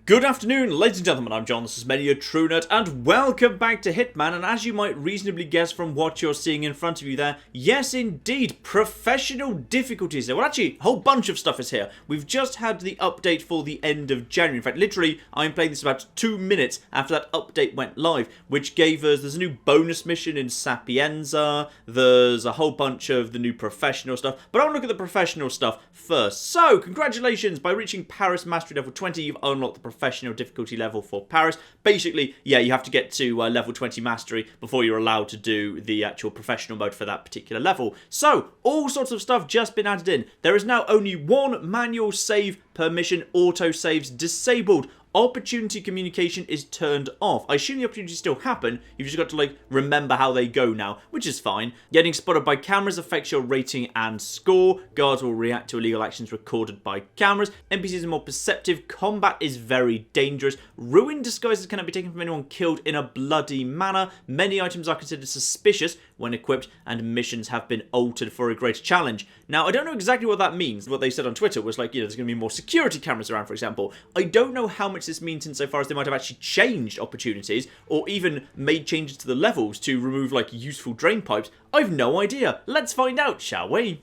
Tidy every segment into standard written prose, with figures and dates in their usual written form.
Good afternoon, ladies and gentlemen, I'm John, this is Many a True Nerd, and welcome back to Hitman. And as you might reasonably guess from what you're seeing in front of you there, yes indeed, professional difficulties there. Well actually, a whole bunch of stuff is here. We've just had the update for the end of January. In fact, literally, I'm playing this about 2 minutes after that update went live, which gave us, there's a new bonus mission in Sapienza, there's a whole bunch of the new professional stuff, but I'll look at the professional stuff first. So, congratulations, by reaching Paris Mastery Level 20, you've unlocked the professional difficulty level for Paris. Basically, yeah, you have to get to level 20 mastery before you're allowed to do the actual professional mode for that particular level. So, all sorts of stuff just been added in. There is now only one manual save per mission, auto saves disabled. Opportunity communication is turned off. I assume the opportunities still happen, you've just got to remember how they go now, which is fine. Getting spotted by cameras affects your rating and score. Guards will react to illegal actions recorded by cameras. NPCs are more perceptive. Combat is very dangerous. Ruined disguises cannot be taken from anyone killed in a bloody manner. Many items are considered suspicious when equipped, and missions have been altered for a greater challenge. Now, I don't know exactly what that means. What they said on Twitter was there's going to be more security cameras around, for example. I don't know how much this means insofar as they might have actually changed opportunities or even made changes to the levels to remove useful drain pipes. I've no idea. Let's find out, shall we?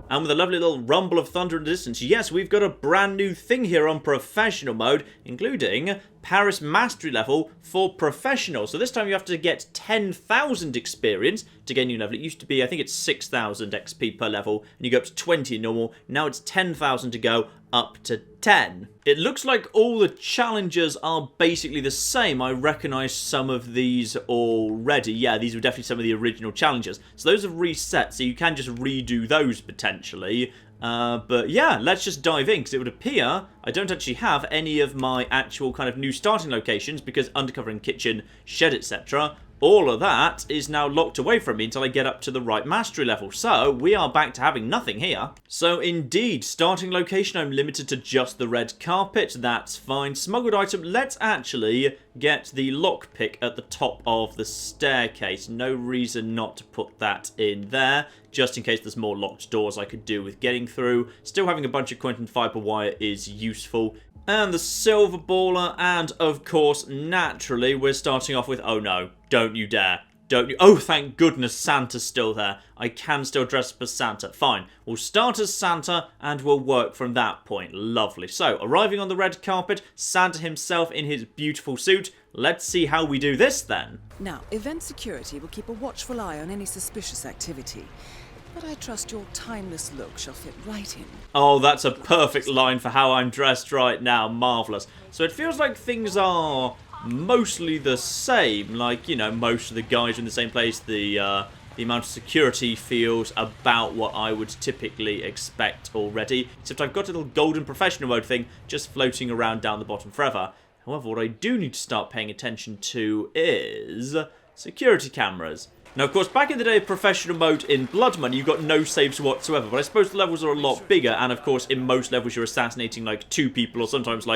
And with a lovely little rumble of thunder in the distance, yes, we've got a brand new thing here on professional mode, including Paris Mastery level for professional. So this time you have to get 10,000 experience to gain new level. It used to be, I think it's 6,000 XP per level, and you go up to 20 in normal. Now it's 10,000 to go up to 10. It looks like all the challenges are basically the same. I recognise some of these already. Yeah, these were definitely some of the original challenges. So those have reset, so you can just redo those potentially. But yeah, let's just dive in, because it would appear I don't actually have any of my actual kind of new starting locations, because undercover in kitchen, shed, etc., all of that is now locked away from me until I get up to the right mastery level. So, we are back to having nothing here. So, indeed, starting location, I'm limited to just the red carpet. That's fine. Smuggled item, let's actually get the lockpick at the top of the staircase. No reason not to put that in there, just in case there's more locked doors I could do with getting through. Still having a bunch of Quentin fiber wire is useful. And the silver baller, and of course, naturally, we're starting off with, oh no, don't you dare. Don't you? Oh, thank goodness Santa's still there. I can still dress up as Santa. Fine. We'll start as Santa and we'll work from that point. Lovely. So, arriving on the red carpet, Santa himself in his beautiful suit. Let's see how we do this then. Now, event security will keep a watchful eye on any suspicious activity. But I trust your timeless look shall fit right in. Oh, that's a perfect line for how I'm dressed right now. Marvellous. So it feels like things are mostly the same. Most of the guys are in the same place. The amount of security feels about what I would typically expect already. Except I've got a little golden professional mode thing just floating around down the bottom forever. However, what I do need to start paying attention to is security cameras. Now, of course, back in the day of professional mode in Blood Money, you got no saves whatsoever, but I suppose the levels are a lot bigger, and of course, in most levels, you're assassinating, 2 people, or sometimes,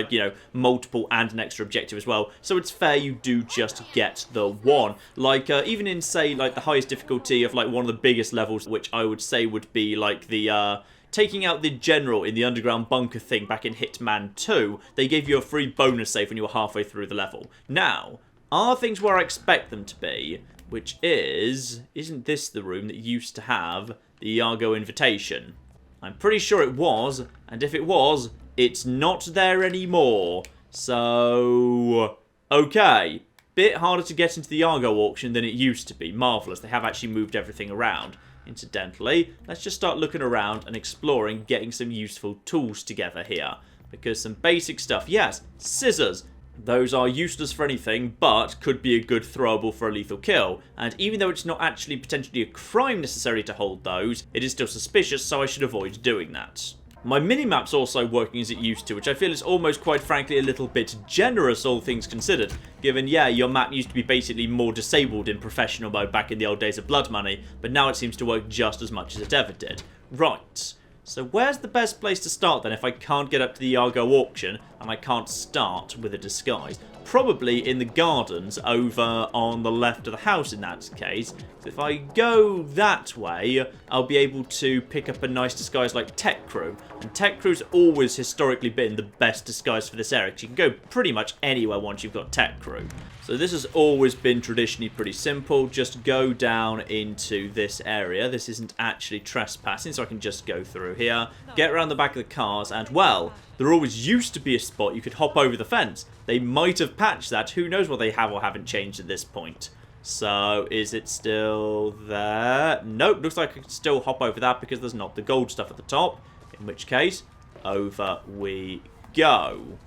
multiple and an extra objective as well, so it's fair you do just get the one. Even in, say, the highest difficulty of, one of the biggest levels, which I would say would be, the, taking out the general in the underground bunker thing back in Hitman 2, they gave you a free bonus save when you were halfway through the level. Now, are things where I expect them to be? Which isn't this the room that used to have the Iago invitation? I'm pretty sure it was, and if it was, it's not there anymore. So, okay. Bit harder to get into the Iago auction than it used to be. Marvellous, they have actually moved everything around. Incidentally, let's just start looking around and exploring, getting some useful tools together here. Because some basic stuff, yes, scissors. Those are useless for anything, but could be a good throwable for a lethal kill. And even though it's not actually potentially a crime necessary to hold those, it is still suspicious, so I should avoid doing that. My minimap's also working as it used to, which I feel is almost quite frankly a little bit generous, all things considered. Given, yeah, your map used to be basically more disabled in professional mode back in the old days of Blood Money, but now it seems to work just as much as it ever did. Right. So where's the best place to start then if I can't get up to the Iago auction? and I can't start with a disguise. Probably in the gardens over on the left of the house in that case. If I go that way, I'll be able to pick up a nice disguise like Tech Crew. And Tech Crew's always historically been the best disguise for this area, because you can go pretty much anywhere once you've got Tech Crew. So this has always been traditionally pretty simple. Just go down into this area. This isn't actually trespassing, so I can just go through here, get around the back of the cars, and, well, there always used to be a spot you could hop over the fence. They might have patched that. Who knows what they have or haven't changed at this point. So, is it still there? Nope, looks like I can still hop over that because there's not the gold stuff at the top. In which case, over we go.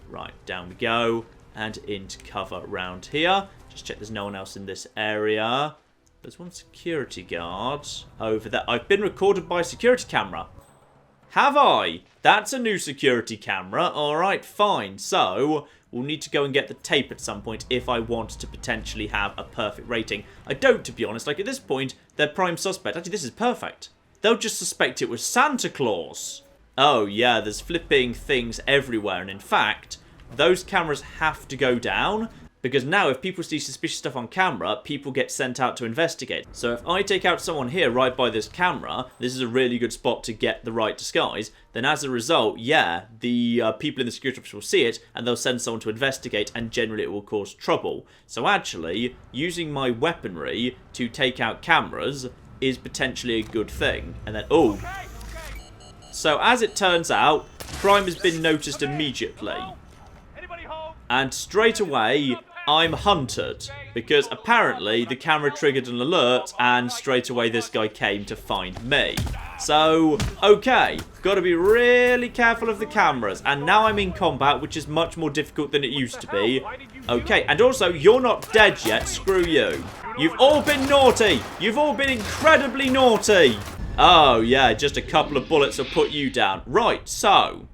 Right, down we go. And into cover around here. Just check there's no one else in this area. There's one security guard over there. I've been recorded by a security camera. Have I? That's a new security camera. Alright, fine. So, we'll need to go and get the tape at some point if I want to potentially have a perfect rating. I don't, to be honest. Like, at this point, they're prime suspect. Actually, this is perfect. They'll just suspect it was Santa Claus. Oh, yeah, there's flipping things everywhere. And in fact, those cameras have to go down, because now if people see suspicious stuff on camera, people get sent out to investigate. So if I take out someone here right by this camera, this is a really good spot to get the right disguise, then as a result, yeah, the people in the security office will see it, and they'll send someone to investigate, and generally it will cause trouble. So actually, using my weaponry to take out cameras is potentially a good thing. And then, oh. So as it turns out, crime has been noticed immediately. And straight away, I'm hunted. Because apparently the camera triggered an alert and straight away this guy came to find me. So, okay. Got to be really careful of the cameras. And now I'm in combat, which is much more difficult than it used to be. Okay, and also, you're not dead yet. Screw you. You've all been naughty. You've all been incredibly naughty. Oh, yeah, just a couple of bullets will put you down. Right, so,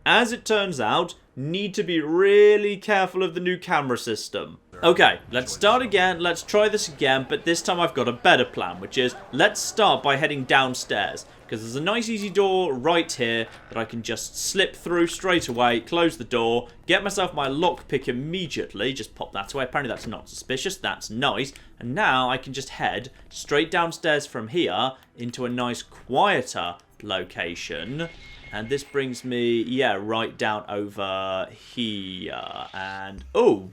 as it turns out, need to be really careful of the new camera system. Okay, let's start again, let's try this again, but this time I've got a better plan, which is, let's start by heading downstairs, because there's a nice easy door right here that I can just slip through straight away, close the door, get myself my lockpick immediately, just pop that away, apparently that's not suspicious, that's nice, and now I can just head straight downstairs from here into a nice quieter location. And this brings me, yeah, right down over here. And, oh.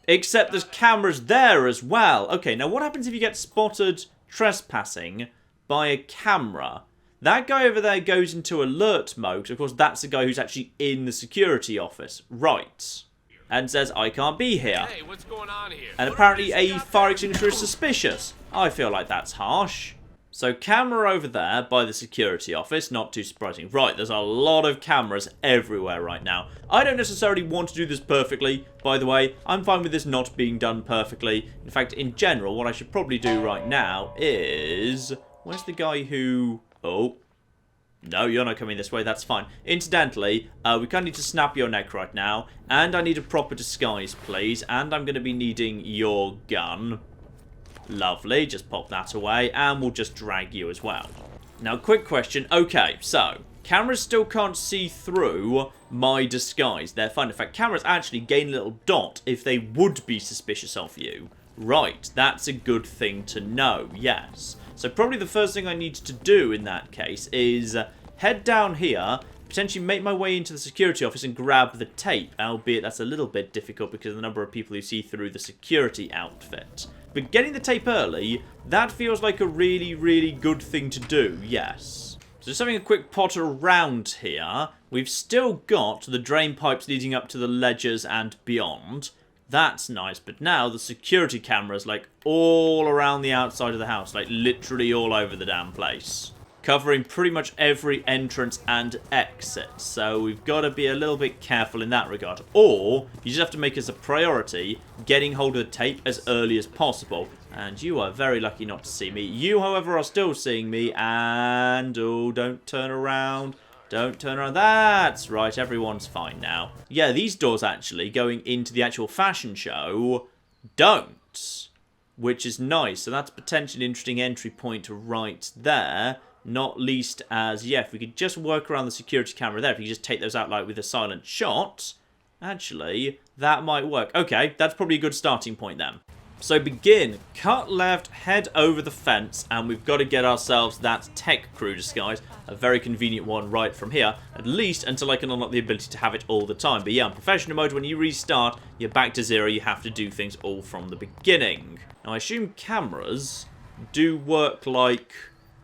Except there's cameras there as well. Okay, now what happens if you get spotted trespassing by a camera? That guy over there goes into alert mode. Of course, that's the guy who's actually in the security office. Right. And says, I can't be here. Hey, what's going on here? And apparently a fire extinguisher is suspicious. I feel like that's harsh. So camera over there by the security office, not too surprising. Right, there's a lot of cameras everywhere right now. I don't necessarily want to do this perfectly, by the way. I'm fine with this not being done perfectly. In fact, in general, what I should probably do right now is... Where's the guy who... Oh. No, you're not coming this way, that's fine. Incidentally, we kind of need to snap your neck right now. And I need a proper disguise, please. And I'm going to be needing your gun. Lovely, just pop that away, and we'll just drag you as well. Now, quick question. Okay, so, cameras still can't see through my disguise. They're fine. In fact, cameras actually gain a little dot if they would be suspicious of you. Right, that's a good thing to know, yes. So probably the first thing I need to do in that case is head down here, potentially make my way into the security office and grab the tape, albeit that's a little bit difficult because of the number of people who see through the security outfit. But getting the tape early, that feels like a really, really good thing to do, yes. So just having a quick potter around here, we've still got the drain pipes leading up to the ledgers and beyond. That's nice, but now the security cameras, like, all around the outside of the house, like, literally all over the damn place. Covering pretty much every entrance and exit, so we've got to be a little bit careful in that regard. Or, you just have to make as a priority getting hold of the tape as early as possible. And you are very lucky not to see me. You, however, are still seeing me, and... oh, don't turn around. Don't turn around. That's right, everyone's fine now. Yeah, these doors, actually, going into the actual fashion show, don't. Which is nice, so that's potentially an interesting entry point right there. Not least as, yeah, if we could just work around the security camera there, if you could just take those out like with a silent shot, actually, that might work. Okay, that's probably a good starting point then. So begin, cut left, head over the fence, and we've got to get ourselves that tech crew disguise. A very convenient one right from here, at least until I can unlock the ability to have it all the time. But yeah, on professional mode, when you restart, you're back to 0. You have to do things all from the beginning. Now, I assume cameras do work like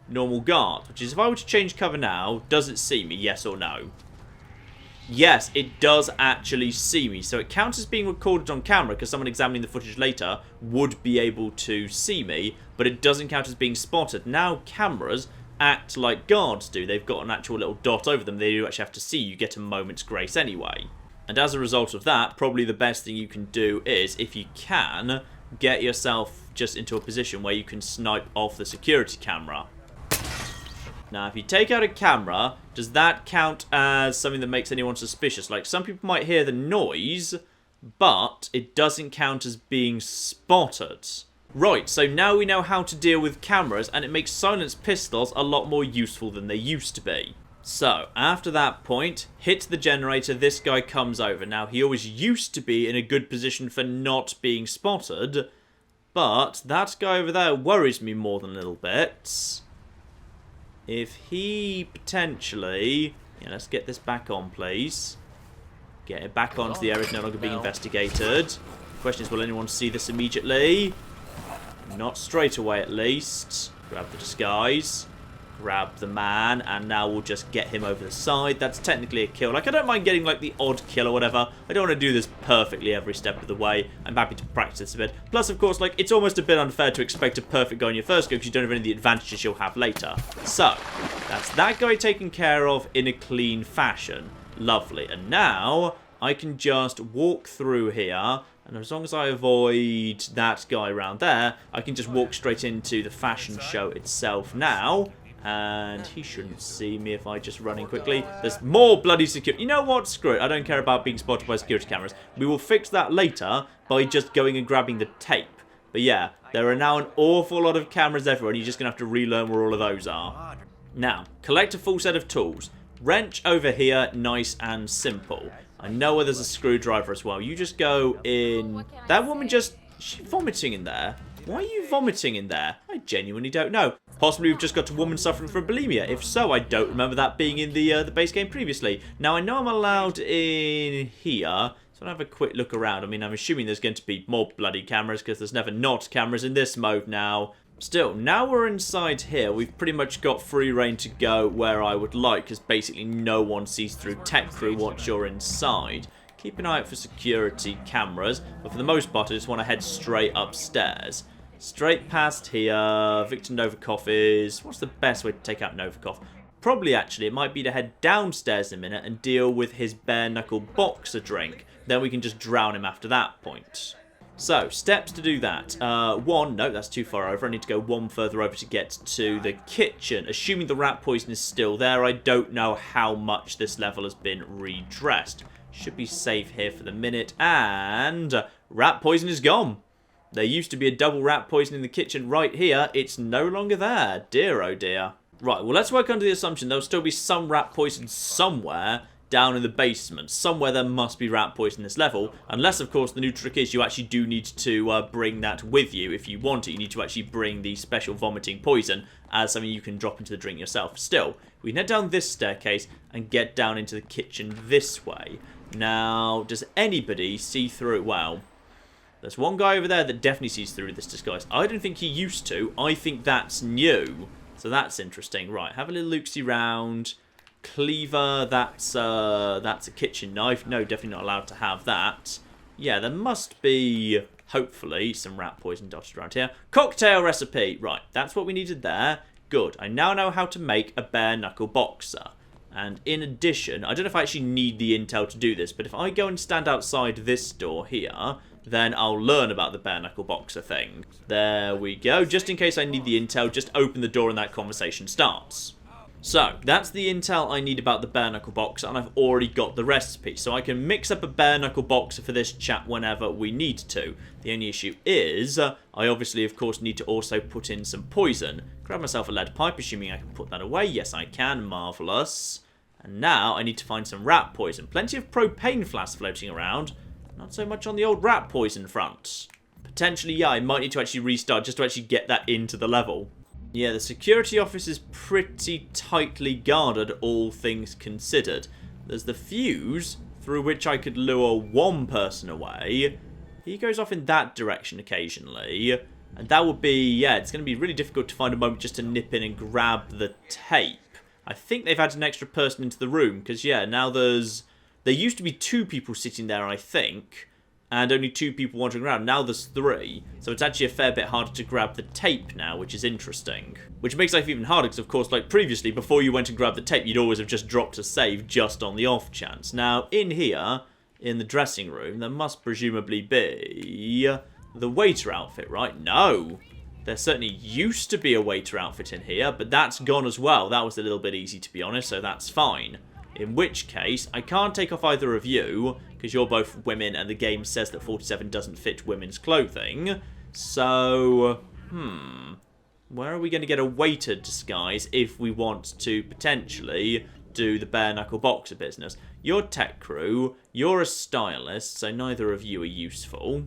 normal guards, which is if I were to change cover now, does it see me, yes or no? Yes, it does actually see me. So it counts as being recorded on camera because someone examining the footage later would be able to see me, but it doesn't count as being spotted. Now cameras act like guards do. They've got an actual little dot over them. They do actually have to see you. Get a moment's grace anyway. And as a result of that, probably the best thing you can do is, if you can, get yourself just into a position where you can snipe off the security camera. Now, if you take out a camera, does that count as something that makes anyone suspicious? Like, some people might hear the noise, but it doesn't count as being spotted. Right, so now we know how to deal with cameras, and it makes silenced pistols a lot more useful than they used to be. So, after that point, hit the generator, this guy comes over. Now, he always used to be in a good position for not being spotted, but that guy over there worries me more than a little bit. If he potentially... Yeah, let's get this back on, please. Get it back on so the area is no longer being investigated. The question is, will anyone see this immediately? Not straight away, at least. Grab the disguise. Grab the man. And now we'll just get him over the side. That's technically a kill. Like, I don't mind getting, like, the odd kill or whatever. I don't want to do this perfectly every step of the way. I'm happy to practice a bit. Plus, of course, like, it's almost a bit unfair to expect a perfect go on your first go because you don't have any of the advantages you'll have later. So, that's that guy taken care of in a clean fashion. Lovely. And now, I can just walk through here. And as long as I avoid that guy around there, I can just walk straight into the fashion show itself now. And he shouldn't see me if I just run in quickly. There's more bloody security. You know what? Screw it. I don't care about being spotted by security cameras. We will fix that later by just going and grabbing the tape. But yeah, there are now an awful lot of cameras everywhere, and you're just going to have to relearn where all of those are. Now, collect a full set of tools. Wrench over here, nice and simple. I know where there's a screwdriver as well. You just go in... That woman just... Is she vomiting in there? Why are you vomiting in there? I genuinely don't know. Possibly we've just got a woman suffering from bulimia. If so, I don't remember that being in the base game previously. Now, I know I'm allowed in here, so I'll have a quick look around. I mean, I'm assuming there's going to be more bloody cameras because there's never not cameras in this mode now. Still, now we're inside here, we've pretty much got free reign to go where I would like, because basically no one sees through tech crew once you're inside. Keep an eye out for security cameras, but for the most part, I just want to head straight upstairs. Straight past here, Victor Novikov is... What's the best way to take out Novikov? Probably, actually, it might be to head downstairs in a minute and deal with his bare-knuckle boxer drink. Then we can just drown him after that point. So, steps to do that. One, no, that's too far over. I need to go one further over to get to the kitchen. Assuming the rat poison is still there, I don't know how much this level has been redressed. Should be safe here for the minute. And rat poison is gone. There used to be a double rat poison in the kitchen right here. It's no longer there. Dear, oh dear. Right, well, let's work under the assumption there'll still be some rat poison somewhere down in the basement. Somewhere there must be rat poison in this level. Unless, of course, the new trick is you actually do need to bring that with you. If you want it, you need to actually bring the special vomiting poison as something you can drop into the drink yourself. Still, we can head down this staircase and get down into the kitchen this way. Now, does anybody see through it? Well, there's one guy over there that definitely sees through this disguise. I don't think he used to. I think that's new. So that's interesting. Right, have a little look-see round. Cleaver, that's a kitchen knife. No, definitely not allowed to have that. Yeah, there must be, hopefully, some rat poison dotted around here. Cocktail recipe. Right, that's what we needed there. Good. I now know how to make a bare-knuckle boxer. And in addition, I don't know if I actually need the intel to do this, but if I go and stand outside this door here, then I'll learn about the bare-knuckle boxer thing. There we go. Just in case I need the intel, just open the door and that conversation starts. So, that's the intel I need about the bare knuckle boxer, and I've already got the recipe. So I can mix up a bare knuckle boxer for this chat whenever we need to. The only issue is, I obviously, of course, need to also put in some poison. Grab myself a lead pipe, assuming I can put that away. Yes, I can. Marvellous. And now I need to find some rat poison. Plenty of propane flasks floating around. Not so much on the old rat poison front. Potentially, yeah, I might need to actually restart just to actually get that into the level. Yeah, the security office is pretty tightly guarded, all things considered. There's the fuse, through which I could lure one person away. He goes off in that direction occasionally. And that would be, yeah, it's going to be really difficult to find a moment just to nip in and grab the tape. I think they've added an extra person into the room, because, yeah, now there used to be 2 people sitting there, I think, and only 2 people wandering around. Now there's 3, so it's actually a fair bit harder to grab the tape now, which is interesting. Which makes life even harder, because, of course, like previously, before you went and grabbed the tape, you'd always have just dropped a save just on the off chance. Now, in here, in the dressing room, there must presumably be the waiter outfit, right? No! There certainly used to be a waiter outfit in here, but that's gone as well. That was a little bit easy, to be honest, so that's fine. In which case, I can't take off either of you, because you're both women, and the game says that 47 doesn't fit women's clothing. So, where are we going to get a waiter disguise if we want to potentially do the bare knuckle boxer business? You're tech crew, you're a stylist, so neither of you are useful.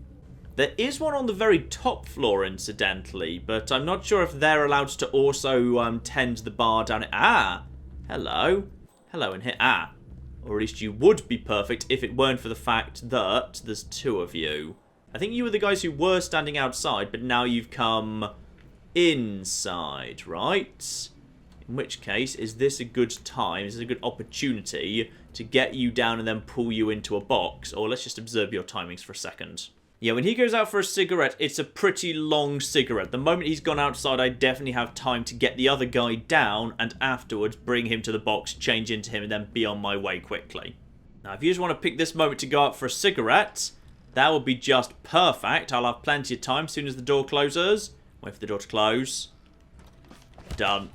There is one on the very top floor, incidentally, but I'm not sure if they're allowed to also tend the bar down at... Ah! Hello. Hello in here. Ah. Or at least you would be perfect if it weren't for the fact that there's 2 of you. I think you were the guys who were standing outside, but now you've come inside, right? In which case, is this a good time? Is this a good opportunity to get you down and then pull you into a box? Or let's just observe your timings for a second. Yeah, when he goes out for a cigarette, it's a pretty long cigarette. The moment he's gone outside, I definitely have time to get the other guy down and afterwards bring him to the box, change into him, and then be on my way quickly. Now, if you just want to pick this moment to go out for a cigarette, that would be just perfect. I'll have plenty of time as soon as the door closes. Wait for the door to close. Done.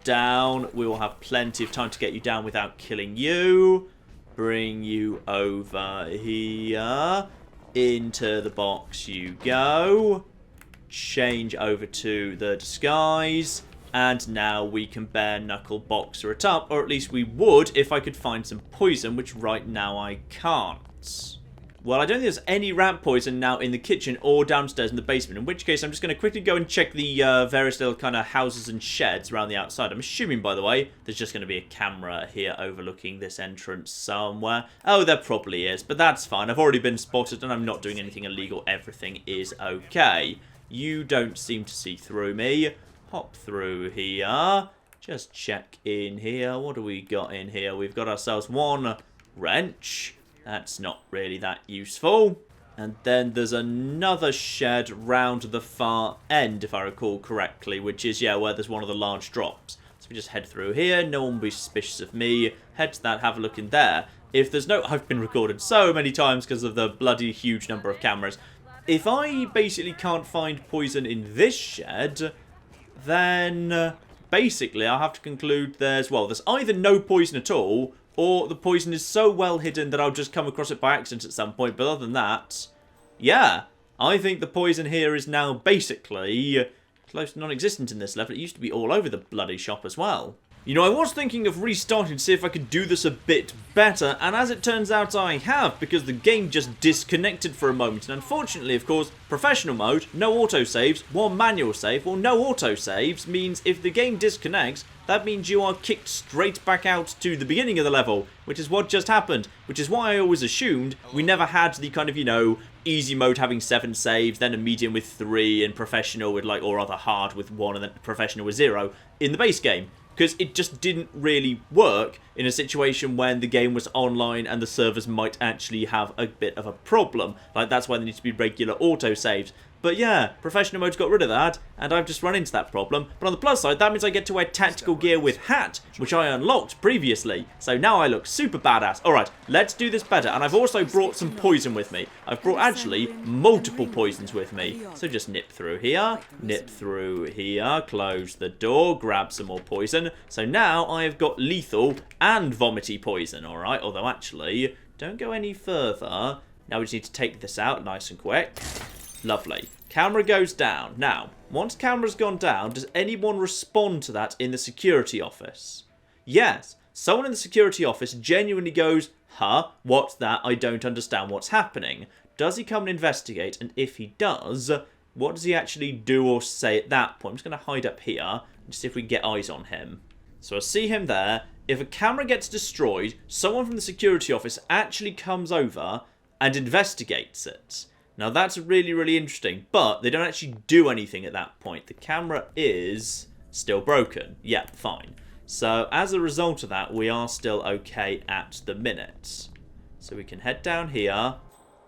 Down. We will have plenty of time to get you down without killing you. Bring you over here. Into the box you go. Change over to the disguise. And now we can bare knuckle boxer it up. Or at least we would if I could find some poison, which right now I can't. Well, I don't think there's any rat poison now in the kitchen or downstairs in the basement. In which case, I'm just going to quickly go and check the various little kind of houses and sheds around the outside. I'm assuming, by the way, there's just going to be a camera here overlooking this entrance somewhere. Oh, there probably is, but that's fine. I've already been spotted and I'm not doing anything illegal. Everything is okay. You don't seem to see through me. Hop through here. Just check in here. What do we got in here? We've got ourselves one wrench. That's not really that useful. And then there's another shed round the far end, if I recall correctly, which is, yeah, where there's one of the large drops. So we just head through here. No one will be suspicious of me. Head to that, have a look in there. If there's no... I've been recorded so many times because of the bloody huge number of cameras. If I basically can't find poison in this shed, then basically I'll have to conclude there's either no poison at all, or the poison is so well hidden that I'll just come across it by accident at some point. But other than that, yeah, I think the poison here is now basically close to non-existent in this level. It used to be all over the bloody shop as well. You know, I was thinking of restarting to see if I could do this a bit better, and as it turns out I have, because the game just disconnected for a moment. And unfortunately, of course, professional mode, no autosaves, one manual save, or no autosaves means if the game disconnects, that means you are kicked straight back out to the beginning of the level, which is what just happened, which is why I always assumed we never had the kind of, you know, easy mode having 7 saves, then a medium with 3, and professional with, like, or rather hard with 1, and then professional with 0 in the base game. Because it just didn't really work in a situation when the game was online and the servers might actually have a bit of a problem. Like, that's why there needs to be regular autosaves. But yeah, professional mode's got rid of that, and I've just run into that problem. But on the plus side, that means I get to wear tactical gear with hat, which I unlocked previously. So now I look super badass. Alright, let's do this better. And I've also brought some poison with me. I've brought actually multiple poisons with me. So just nip through here, close the door, grab some more poison. So now I have got lethal and vomity poison, alright? Although actually, don't go any further. Now we just need to take this out nice and quick. Lovely. Camera goes down. Now, once camera's gone down, does anyone respond to that in the security office? Yes. Someone in the security office genuinely goes, huh, what's that? I don't understand what's happening. Does he come and investigate? And if he does, what does he actually do or say at that point? I'm just going to hide up here and see if we can get eyes on him. So I see him there. If a camera gets destroyed, someone from the security office actually comes over and investigates it. Now that's really, really interesting, but they don't actually do anything at that point. The camera is still broken. Yeah, fine. So as a result of that, we are still okay at the minute. So we can head down here.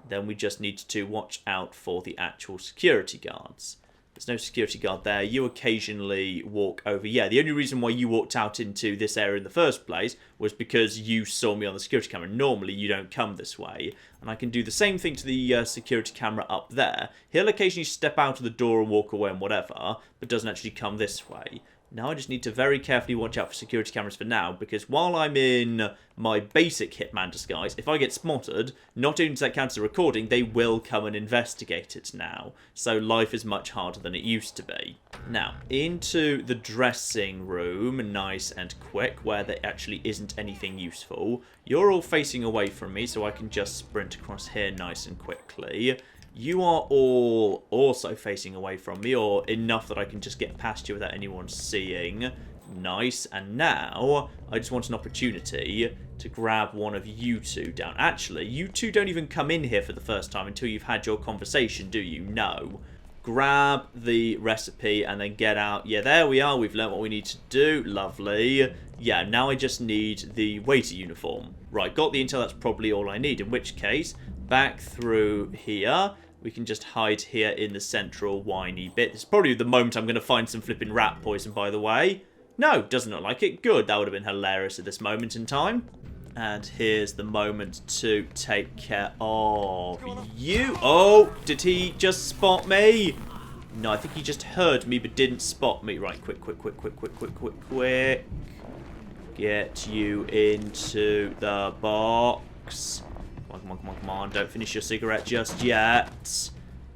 Then we just need to watch out for the actual security guards. There's no security guard there. You occasionally walk over. Yeah, the only reason why you walked out into this area in the first place was because you saw me on the security camera. Normally, you don't come this way. And I can do the same thing to the security camera up there. He'll occasionally step out of the door and walk away and whatever, but doesn't actually come this way. Now I just need to very carefully watch out for security cameras for now, because while I'm in my basic Hitman disguise, if I get spotted, not only does that count as a recording, they will come and investigate it now. So life is much harder than it used to be. Now, into the dressing room, nice and quick, where there actually isn't anything useful. You're all facing away from me, so I can just sprint across here nice and quickly. You are all also facing away from me, or enough that I can just get past you without anyone seeing. Nice. And now, I just want an opportunity to grab one of you two down. Actually, you two don't even come in here for the first time until you've had your conversation, do you? No. Grab the recipe and then get out. Yeah, there we are. We've learned what we need to do. Lovely. Yeah, now I just need the waiter uniform. Right, got the intel. That's probably all I need. In which case, back through here. We can just hide here in the central whiny bit. This is probably the moment I'm going to find some flipping rat poison, by the way. No, doesn't look like it. Good, that would have been hilarious at this moment in time. And here's the moment to take care of you. Oh, did he just spot me? No, I think he just heard me but didn't spot me. Right, quick. Get you into the box. Come on, don't finish your cigarette just yet.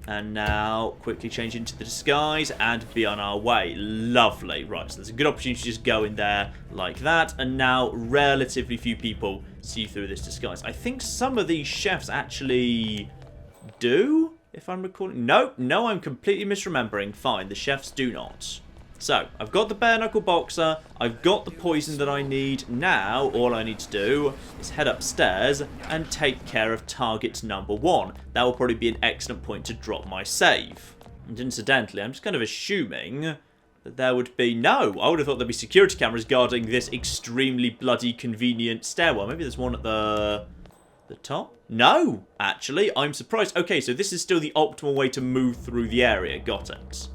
And now, quickly change into the disguise and be on our way. Lovely. Right, so there's a good opportunity to just go in there like that. And now, relatively few people see through this disguise. I think some of these chefs actually do, if I'm recalling. No, I'm completely misremembering. Fine, the chefs do not. So, I've got the bare knuckle boxer, I've got the poison that I need. Now, all I need to do is head upstairs and take care of target number 1. That will probably be an excellent point to drop my save. And incidentally, I'm just kind of assuming that there would be... No, I would have thought there'd be security cameras guarding this extremely bloody convenient stairwell. Maybe there's one at the top? No, actually, I'm surprised. Okay, so this is still the optimal way to move through the area. Got it.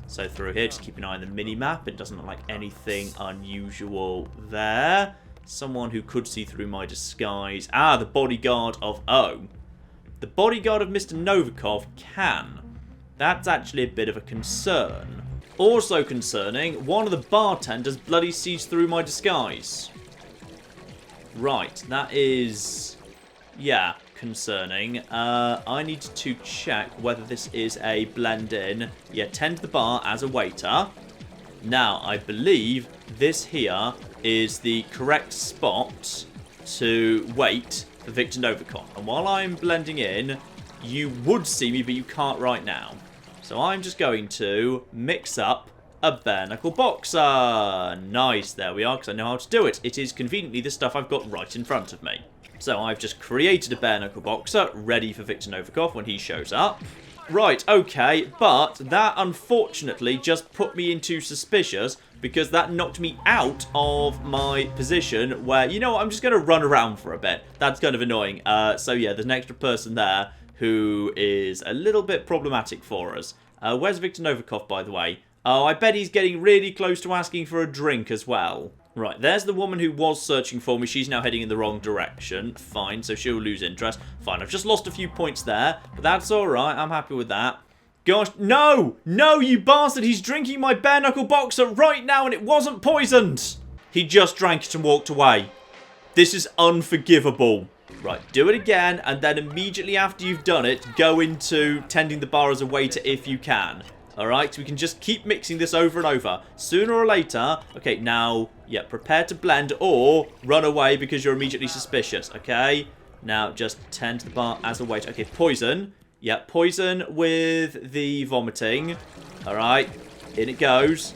So through here, just keep an eye on the mini-map. It doesn't look like anything unusual there. Someone who could see through my disguise. Ah, the bodyguard of... Oh. The bodyguard of Mr. Novikov can. That's actually a bit of a concern. Also concerning, one of the bartenders bloody sees through my disguise. Right, that is... Yeah, concerning. I need to check whether this is a blend-in. Yeah, tend the bar as a waiter. Now, I believe this here is the correct spot to wait for Victor Novikov. And while I'm blending in, you would see me, but you can't right now. So I'm just going to mix up a bare knuckle boxer. Nice, there we are, because I know how to do it. It is conveniently the stuff I've got right in front of me. So I've just created a bare knuckle boxer ready for Victor Novikov when he shows up. Right, okay, but that unfortunately just put me into suspicious because that knocked me out of my position where, you know what, I'm just going to run around for a bit. That's kind of annoying. So yeah, there's an extra person there who is a little bit problematic for us. Where's Viktor Novikov, by the way? Oh, I bet he's getting really close to asking for a drink as well. Right, there's the woman who was searching for me. She's now heading in the wrong direction. Fine, so she'll lose interest. Fine, I've just lost a few points there, but that's alright. I'm happy with that. Gosh, no! No, you bastard! He's drinking my bare-knuckle boxer right now and it wasn't poisoned! He just drank it and walked away. This is unforgivable. Right, do it again, and then immediately after you've done it, go into tending the bar as a waiter if you can. Alright, so we can just keep mixing this over and over. Sooner or later, okay, now, yeah, prepare to blend or run away because you're immediately suspicious, okay? Now, just tend to the bar as a waiter. Okay, poison. Yeah, poison with the vomiting. Alright, in it goes.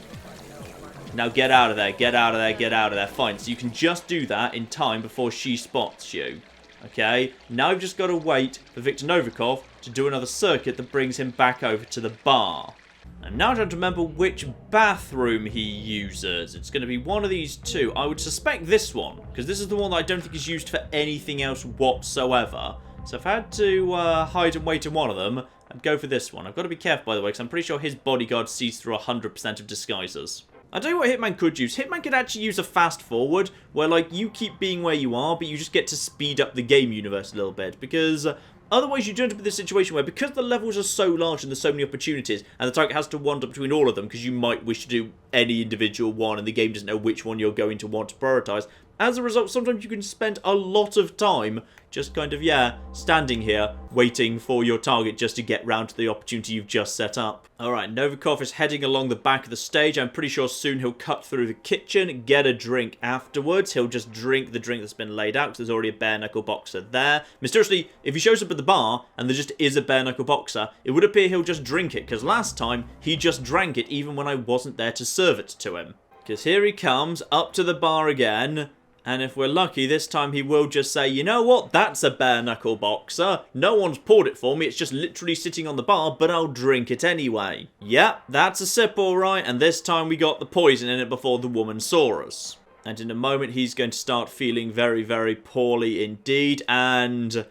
Now get out of there, get out of there, get out of there. Fine, so you can just do that in time before she spots you. Okay, now you've just got to wait for Viktor Novikov to do another circuit that brings him back over to the bar. I'm now trying to remember which bathroom he uses. It's going to be one of these two. I would suspect this one, because this is the one that I don't think is used for anything else whatsoever. So if I had to hide and wait in one of them, I'd go for this one. I've got to be careful, by the way, because I'm pretty sure his bodyguard sees through 100% of disguises. I'll tell you what Hitman could use. Hitman could actually use a fast forward, where, like, you keep being where you are, but you just get to speed up the game universe a little bit, because otherwise you do end up in this situation where, because the levels are so large and there's so many opportunities, and the target has to wander between all of them, because you might wish to do any individual one, and the game doesn't know which one you're going to want to prioritize. As a result, sometimes you can spend a lot of time just kind of, yeah, standing here, waiting for your target just to get round to the opportunity you've just set up. Alright, Novikov is heading along the back of the stage. I'm pretty sure soon he'll cut through the kitchen, get a drink afterwards. He'll just drink the drink that's been laid out, because there's already a bare-knuckle boxer there. Mysteriously, if he shows up at the bar, and there just is a bare-knuckle boxer, it would appear he'll just drink it, because last time, he just drank it even when I wasn't there to serve it to him. Because here he comes, up to the bar again. And if we're lucky, this time he will just say, you know what, that's a bare-knuckle boxer. No one's poured it for me, it's just literally sitting on the bar, but I'll drink it anyway. Yep, that's a sip alright, and this time we got the poison in it before the woman saw us. And in a moment he's going to start feeling very, very poorly indeed, and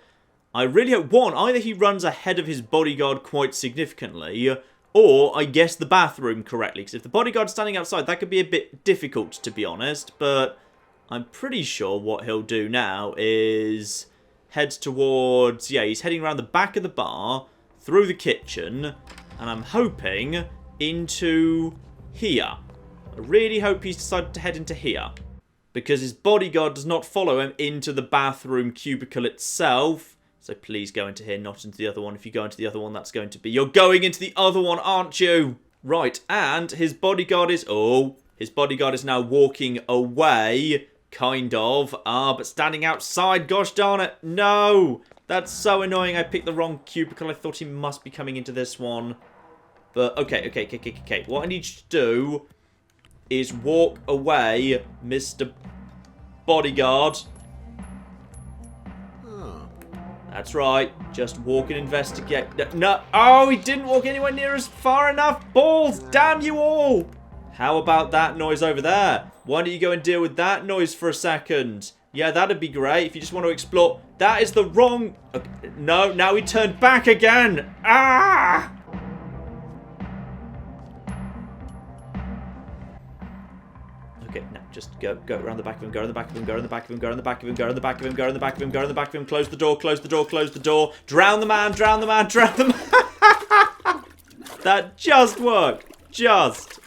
I really hope, one, either he runs ahead of his bodyguard quite significantly, or I guess the bathroom correctly, because if the bodyguard's standing outside, that could be a bit difficult, to be honest, but I'm pretty sure what he'll do now is head towards, yeah, he's heading around the back of the bar, through the kitchen, and I'm hoping into here. I really hope he's decided to head into here, because his bodyguard does not follow him into the bathroom cubicle itself. So please go into here, not into the other one. If you go into the other one, that's going to be, you're going into the other one, aren't you? Right, and his bodyguard is, his bodyguard is now walking away. Kind of. But standing outside, gosh darn it. No! That's so annoying. I picked the wrong cubicle. I thought he must be coming into this one. But, okay. What I need you to do is walk away, Mr. Bodyguard. That's right. Just walk and investigate. No. Oh, he didn't walk anywhere near us far enough. Balls! Damn you all! How about that noise over there? Why don't you go and deal with that noise for a second? Yeah, that'd be great if you just want to explore. That is the wrong... Okay. No, now he turned back again. Ah! Okay, now just go around the back of him, go around the back of him, go around the back of him, go around the back of him, go around the back of him, go around the back of him, go around the back of him, close the door, close the door, close the door. Drown the man, drown the man, drown the man. That just worked. Just.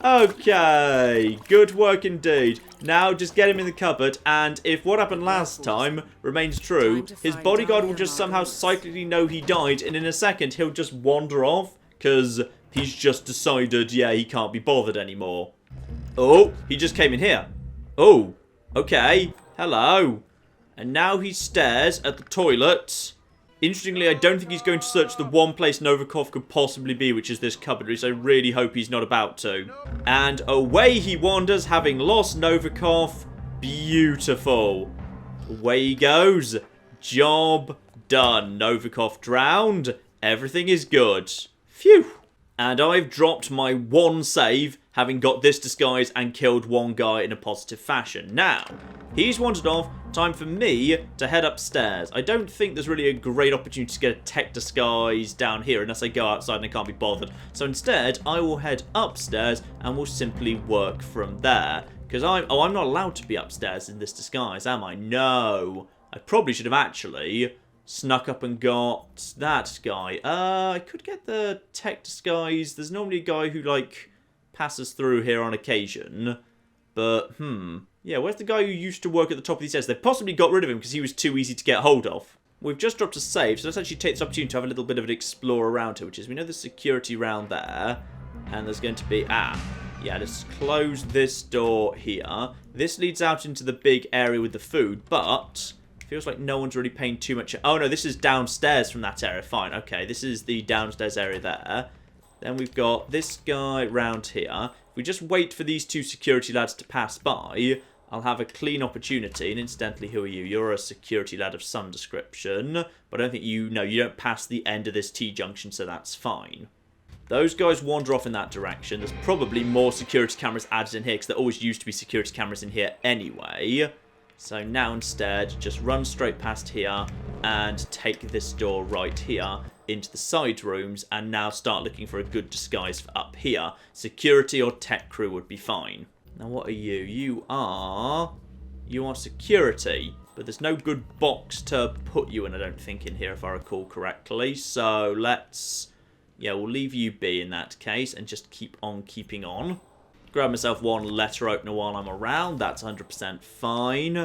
Okay, good work indeed. Now just get him in the cupboard, and if what happened last time remains true, his bodyguard will just somehow psychically know he died, and in a second he'll just wander off, because he's just decided, yeah, he can't be bothered anymore. Oh, he just came in here. Oh, okay, hello. And now he stares at the toilet. Interestingly, I don't think he's going to search the one place Novikov could possibly be, which is this cupboard, which I really hope he's not about to. And away he wanders, having lost Novikov. Beautiful. Away he goes. Job done. Novikov drowned. Everything is good. Phew. And I've dropped my one save, having got this disguise and killed one guy in a positive fashion. Now, he's wandered off. Time for me to head upstairs. I don't think there's really a great opportunity to get a tech disguise down here unless I go outside and I can't be bothered. So instead, I will head upstairs and will simply work from there. Because I'm not allowed to be upstairs in this disguise, am I? No. I probably should have actually snuck up and got that guy. I could get the tech disguise. There's normally a guy who, like, passes through here on occasion. But, yeah, where's the guy who used to work at the top of these stairs? They possibly got rid of him because he was too easy to get hold of. We've just dropped a save, so let's actually take this opportunity to have a little bit of an explore around here, which is, we know there's security around there, and there's going to be, yeah, let's close this door here. This leads out into the big area with the food, but feels like no one's really paying too much. Oh, no, this is downstairs from that area. Fine, okay, this is the downstairs area there. Then we've got this guy round here. If we just wait for these two security lads to pass by, I'll have a clean opportunity. And incidentally, who are you? You're a security lad of some description. But I don't think you don't pass the end of this T-junction, so that's fine. Those guys wander off in that direction. There's probably more security cameras added in here, because there always used to be security cameras in here anyway. So now instead, just run straight past here and take this door right here into the side rooms, and now start looking for a good disguise for up here. Security or tech crew would be fine. Now what are you? You are security, but there's no good box to put you in, I don't think, in here if I recall correctly. So let's, yeah, we'll leave you be in that case and just keep on keeping on. Grab myself one letter opener while I'm around. That's 100% fine.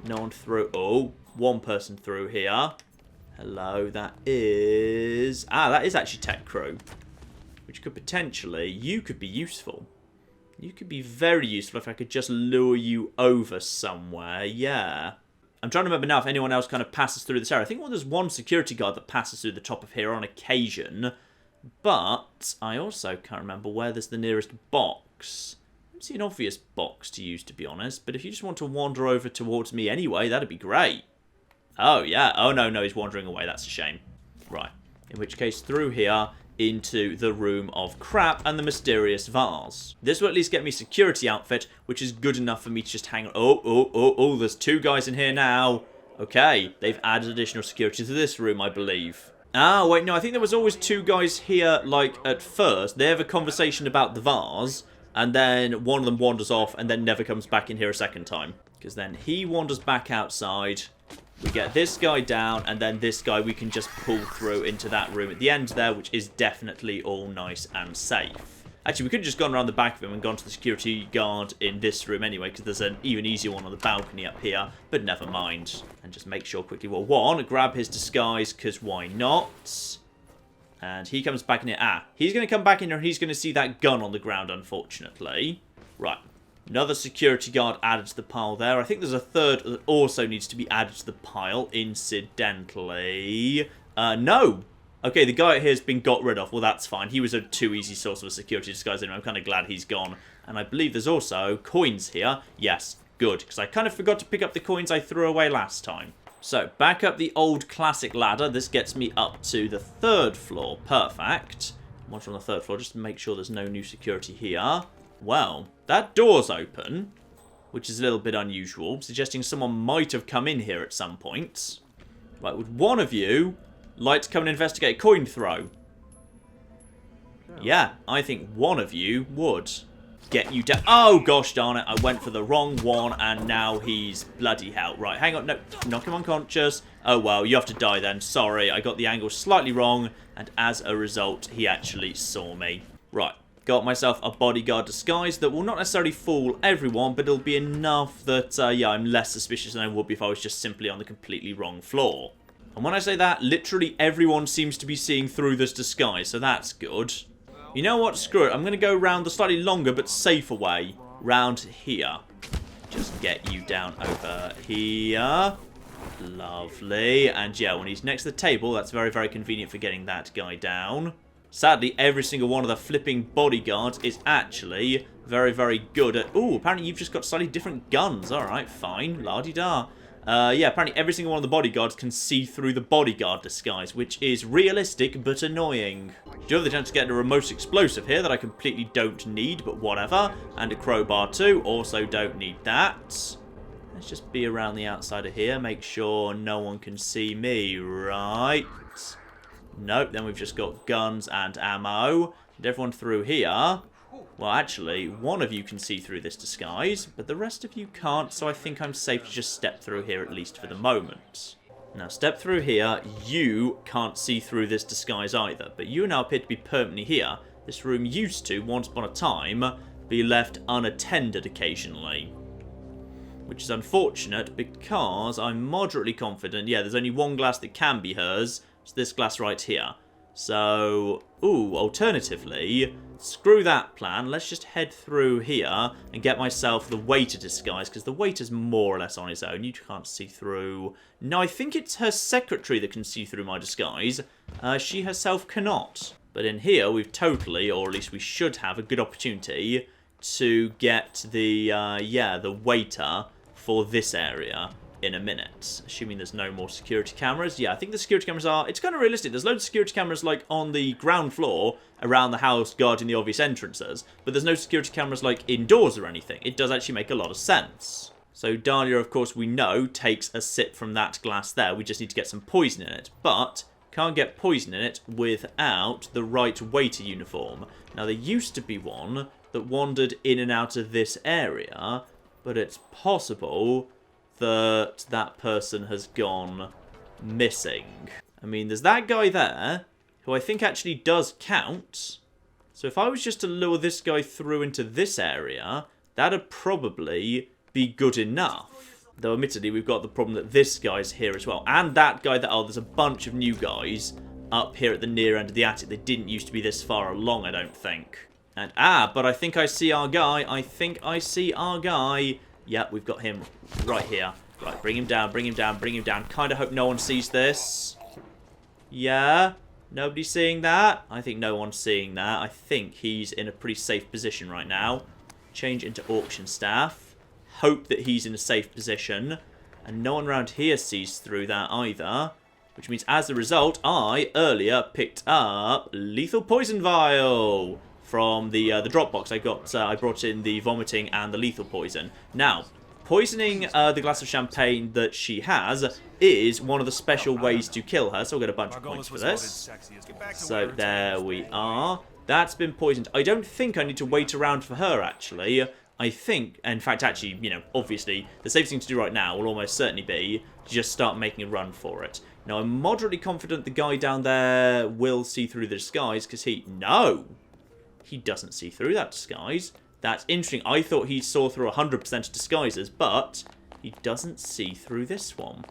No one through. Oh, one person through here. Hello, that is actually tech crew. Which could potentially, you could be useful. You could be very useful if I could just lure you over somewhere, yeah. I'm trying to remember now if anyone else kind of passes through this area. I think there's one security guard that passes through the top of here on occasion. But I also can't remember where there's the nearest box. I don't see an obvious box to use, to be honest. But if you just want to wander over towards me anyway, that'd be great. Oh, yeah. Oh, no, he's wandering away. That's a shame. Right. In which case, through here into the room of crap and the mysterious vase. This will at least get me security outfit, which is good enough for me to just hang on. Oh, there's two guys in here now. Okay, they've added additional security to this room, I believe. Ah, wait, no, I think there was always two guys here, like, at first. They have a conversation about the vase, and then one of them wanders off and then never comes back in here a second time. Because then he wanders back outside. We get this guy down, and then this guy we can just pull through into that room at the end there, which is definitely all nice and safe. Actually, we could have just gone around the back of him and gone to the security guard in this room anyway, because there's an even easier one on the balcony up here, but never mind. And just make sure quickly, well, one, grab his disguise, because why not? And he comes back in here. He's going to come back in here, and he's going to see that gun on the ground, unfortunately. Right. Another security guard added to the pile there. I think there's a third that also needs to be added to the pile, incidentally. No. Okay, the guy here has been got rid of. Well, that's fine. He was a too easy source of a security disguise anyway. I'm kind of glad he's gone. And I believe there's also coins here. Yes, good. Because I kind of forgot to pick up the coins I threw away last time. So, back up the old classic ladder. This gets me up to the 3rd floor. Perfect. Once on the 3rd floor, just to make sure there's no new security here. Well, that door's open, which is a little bit unusual, suggesting someone might have come in here at some point. Right, would one of you like to come and investigate a coin throw? Yeah, I think one of you would. Get you down. Oh, gosh darn it, I went for the wrong one, and now he's bloody hell. Right, hang on, no, knock him unconscious. Oh, well, you have to die then. Sorry, I got the angle slightly wrong, and as a result, he actually saw me. Right. Got myself a bodyguard disguise that will not necessarily fool everyone, but it'll be enough that, yeah, I'm less suspicious than I would be if I was just simply on the completely wrong floor. And when I say that, literally everyone seems to be seeing through this disguise, so that's good. You know what? Screw it. I'm going to go round the slightly longer but safer way. Round here. Just get you down over here. Lovely. And yeah, when he's next to the table, that's very, very convenient for getting that guy down. Sadly, every single one of the flipping bodyguards is actually very, very good at... Ooh, apparently you've just got slightly different guns. Alright, fine. La-di-da. Yeah, apparently every single one of the bodyguards can see through the bodyguard disguise, which is realistic but annoying. Do have the chance to get a remote explosive here that I completely don't need, but whatever. And a crowbar too, also don't need that. Let's just be around the outside of here, make sure no one can see me, right? Nope, then we've just got guns and ammo. Get everyone through here. Well, actually, one of you can see through this disguise, but the rest of you can't, so I think I'm safe to just step through here, at least for the moment. Now, step through here. You can't see through this disguise either, but you now appear to be permanently here. This room used to, once upon a time, be left unattended occasionally, which is unfortunate because I'm moderately confident, yeah, there's only one glass that can be hers. It's this glass right here. So, alternatively, screw that plan. Let's just head through here and get myself the waiter disguise, because the waiter's more or less on his own. You can't see through. No, I think it's her secretary that can see through my disguise. She herself cannot. But in here, we've totally, or at least we should have, a good opportunity to get the, the waiter for this area in a minute. Assuming there's no more security cameras. Yeah, I think the security cameras are... It's kind of realistic. There's loads of security cameras, like, on the ground floor around the house guarding the obvious entrances. But there's no security cameras, like, indoors or anything. It does actually make a lot of sense. So Dahlia, of course, we know, takes a sip from that glass there. We just need to get some poison in it. But can't get poison in it without the right waiter uniform. Now, there used to be one that wandered in and out of this area, but it's possible that that person has gone missing. I mean, there's that guy there, who I think actually does count. So if I was just to lure this guy through into this area, that'd probably be good enough. Though admittedly, we've got the problem that this guy's here as well. And that guy that... Oh, there's a bunch of new guys up here at the near end of the attic. They didn't used to be this far along, I don't think. And, but I think I see our guy. I think I see our guy. Yep, we've got him right here. Right, bring him down, bring him down, bring him down. Kind of hope no one sees this. Yeah? Nobody seeing that? I think no one's seeing that. I think he's in a pretty safe position right now. Change into auction staff. Hope that he's in a safe position. And no one around here sees through that either. Which means, as a result, I earlier picked up lethal poison vial from the drop box. I brought in the vomiting and the lethal poison. Now, poisoning the glass of champagne that she has is one of the special ways to kill her, so we'll get a bunch of points for this. So there we are. That's been poisoned. I don't think I need to wait around for her, actually. I think, in fact, actually, you know, obviously, the safest thing to do right now will almost certainly be to just start making a run for it. Now, I'm moderately confident the guy down there will see through the disguise, because no! He doesn't see through that disguise. That's interesting. I thought he saw through 100% of disguises, but he doesn't see through this one.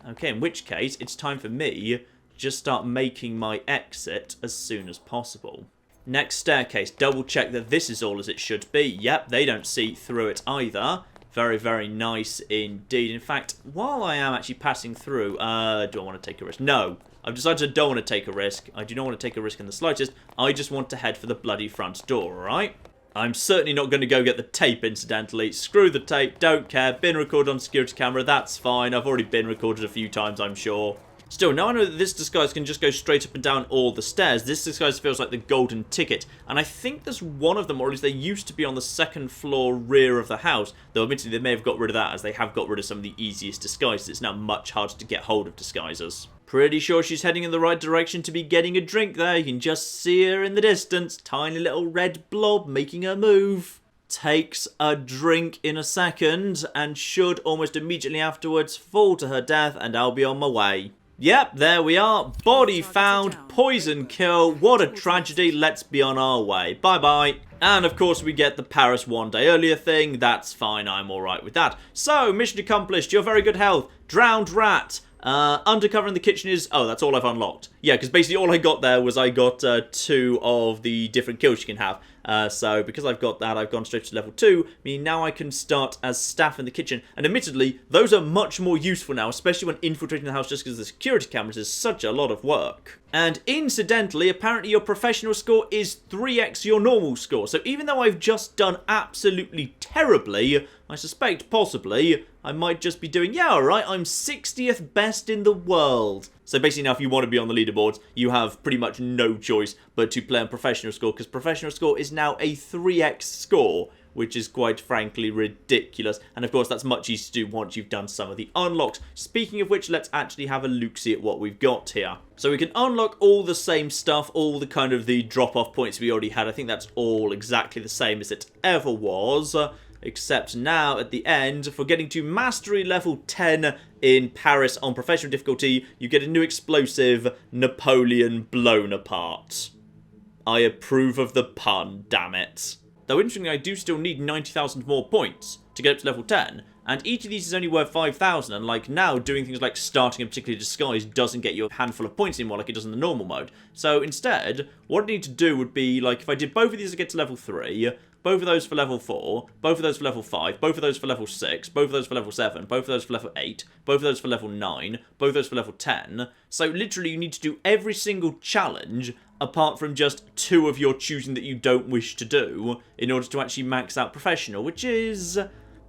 Okay, in which case, it's time for me to just start making my exit as soon as possible. Next staircase. Double check that this is all as it should be. Yep, they don't see through it either. Very, very nice indeed. In fact, while I am actually passing through, do I want to take a risk? No. I've decided I don't want to take a risk. I do not want to take a risk in the slightest. I just want to head for the bloody front door, alright? I'm certainly not going to go get the tape, incidentally. Screw the tape, don't care. Been recorded on security camera, that's fine. I've already been recorded a few times, I'm sure. Still, now I know that this disguise can just go straight up and down all the stairs. This disguise feels like the golden ticket. And I think there's one of them, or at least they used to be on the second floor rear of the house. Though admittedly, they may have got rid of that, as they have got rid of some of the easiest disguises. It's now much harder to get hold of disguisers. Pretty sure she's heading in the right direction to be getting a drink there. You can just see her in the distance. Tiny little red blob making her move. Takes a drink in a second and should almost immediately afterwards fall to her death, and I'll be on my way. Yep, there we are. Body found, poison kill. What a tragedy. Let's be on our way. Bye-bye. And of course we get the Paris one day earlier thing. That's fine, I'm alright with that. So, mission accomplished. You're very good health. Drowned rat. Undercover in the kitchen is... Oh, that's all I've unlocked. Yeah, because basically all I got there was I got 2 of the different kills you can have. So because I've got that, I've gone straight to level 2, meaning now I can start as staff in the kitchen. And admittedly, those are much more useful now, especially when infiltrating the house, just because the security cameras is such a lot of work. And incidentally, apparently your professional score is 3x your normal score. So even though I've just done absolutely terribly, I suspect possibly I might just be doing, yeah, alright, I'm 60th best in the world. So basically now if you want to be on the leaderboards, you have pretty much no choice but to play on professional score, because professional score is now a 3x score, which is quite frankly ridiculous. And of course that's much easier to do once you've done some of the unlocks. Speaking of which, let's actually have a look-see at what we've got here. So we can unlock all the same stuff, all the kind of the drop-off points we already had. I think that's all exactly the same as it ever was. Except now, at the end, for getting to Mastery Level 10 in Paris on Professional difficulty, you get a new explosive, Napoleon Blown Apart. I approve of the pun, damn it. Though interestingly, I do still need 90,000 more points to get up to level 10, and each of these is only worth 5,000, and like now, doing things like starting a particular disguise doesn't get you a handful of points anymore like it does in the normal mode. So instead, what I need to do would be, like, if I did both of these to get to level 3, both of those for level 4, both of those for level 5, both of those for level 6, both of those for level 7, both of those for level 8, both of those for level 9, both of those for level 10. So literally you need to do every single challenge apart from just 2 of your choosing that you don't wish to do in order to actually max out professional, which is...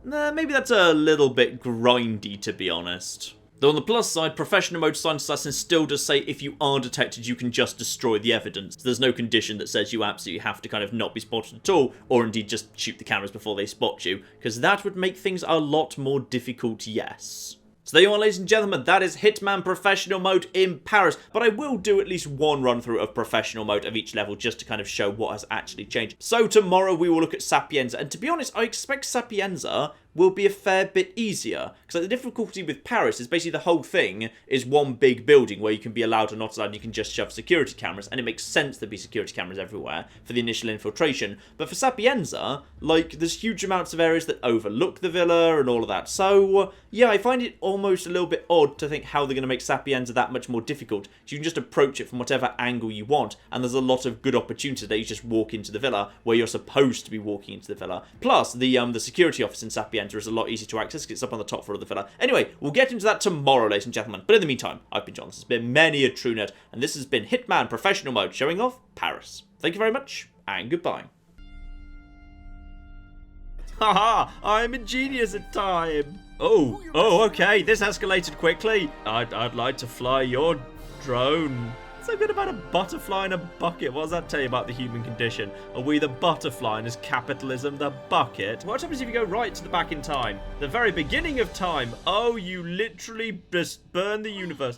maybe that's a little bit grindy, to be honest. Though on the plus side, professional mode Silent Assassin still does say if you are detected, you can just destroy the evidence. There's no condition that says you absolutely have to kind of not be spotted at all, or indeed just shoot the cameras before they spot you, because that would make things a lot more difficult, yes. So there you are, ladies and gentlemen, that is Hitman Professional Mode in Paris, but I will do at least one run-through of Professional Mode of each level just to kind of show what has actually changed. So tomorrow we will look at Sapienza, and to be honest, I expect Sapienza will be a fair bit easier, because the difficulty with Paris is basically the whole thing is one big building where you can be allowed or not allowed, and you can just shove security cameras, and it makes sense there'd be security cameras everywhere for the initial infiltration. But for Sapienza, like, there's huge amounts of areas that overlook the villa and all of that, so yeah, I find it almost a little bit odd to think how they're going to make Sapienza that much more difficult. You can just approach it from whatever angle you want, and there's a lot of good opportunities that you just walk into the villa where you're supposed to be walking into the villa. Plus, the security office in Sapienza is a lot easier to access because it's up on the top floor of the villa. Anyway, we'll get into that tomorrow, ladies and gentlemen. But in the meantime, I've been John. This has been many a true nerd, and this has been Hitman Professional Mode showing off Paris. Thank you very much, and goodbye. Haha, I'm a genius at time. Oh, okay, this escalated quickly. I'd like to fly your drone. So good about a butterfly in a bucket. What does that tell you about the human condition? Are we the butterfly and is capitalism the bucket? What happens if you go right to the back in time? The very beginning of time. Oh, you literally just burn the universe.